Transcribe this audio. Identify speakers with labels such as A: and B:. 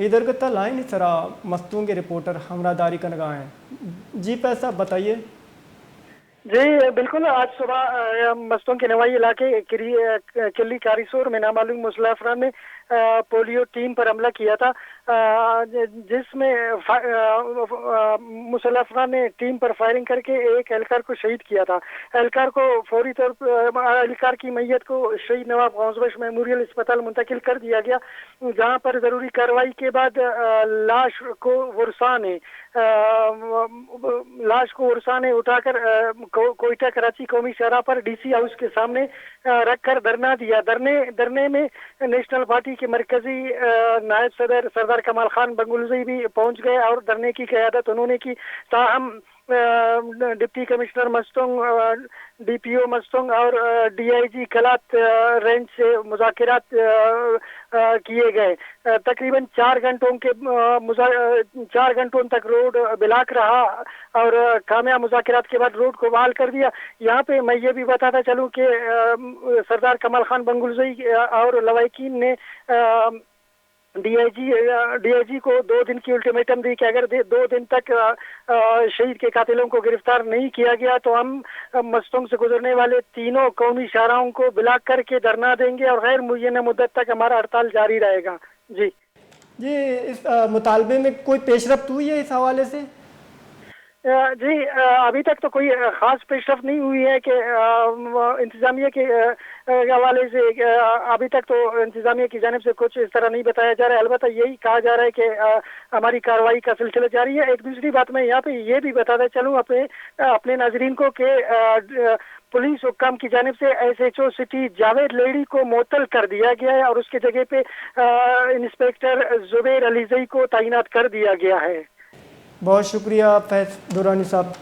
A: इधर के लाइन सरा मस्तूंग के रिपोर्टर हमरा दारी कनगा हैं जी। पैसा बताइए
B: जी बिल्कुल। आज सुबह मस्तूंग के नवाई इलाके किली कारिसोर में नामालूम मुसल्लह अफराद ने पोलियो टीम पर हमला किया था, जिसमें मुसल्लह अफराद ने टीम पर फायरिंग करके एक एहलकार को शहीद किया था। एहलकार को फौरी तौर पर एहलकार की मैयत को शहीद नवाब गौसबख्श मेमोरियल अस्पताल मुंतकिल कर दिया गया, जहां पर जरूरी कार्रवाई के बाद लाश को उर्सा ने उठाकर कोयटा कराची कौमी शाहराह पर डीसी हाउस के सामने रखकर धरना दिया। धरने में नेशनल पार्टी के मरकजी नायब सदर सरदार कमाल खान बंगुलज़ई भी पहुंच गए और धरने की क़यादत उन्होंने की। ताहम deputy commissioner Mastung, DPO Mastung और डीआईजी कलात रेंज से मुज़ाकिरात किए गए। तकरीबन 4 घंटों तक रोड ब्लॉक रहा और कामयाब मुज़ाकिरात के बाद रोड को बहाल कर दिया। यहाँ पे मैं ये भी बताता चलूँ कि सरदार कमाल खान बंगुलज़ई और लवाइकीन ने डीआईजी को 2 दिन की अल्टीमेटम दी कि अगर 2 दिन तक शहीद के कातिलों को गिरफ्तार नहीं किया गया तो हम मस्तूंग से गुजरने वाले तीनों कौमी शाहराहों को ब्लॉक करके धरना देंगे और गैर मुय्यना मुद्दत तक हमारा हड़ताल जारी रहेगा। जी
A: इस मुतालबे में कोई पेशरफ्त हुई है इस हवाले से?
B: जी अभी तक तो कोई खास पेशरफ्त नहीं हुई है कि इंतजामिया के हवाले से अभी तक तो इंतजामिया की जानिब से कुछ इस तरह नहीं बताया जा रहा है। अलबत्ता यही कहा जा रहा है कि हमारी कार्रवाई का सिलसिला जारी है। एक दूसरी बात मैं यहाँ पे ये भी बताता चलूँ अपने नाजरीन को कि पुलिस हुक्काम की जानिब से SHO सिटी जावेद लेडी को मुअत्तल कर दिया गया है और उसके जगह पे इंस्पेक्टर जुबैर अलीज़ई को तैनात कर दिया गया है।
A: बहुत शुक्रिया फैज़ दुरानी साहब।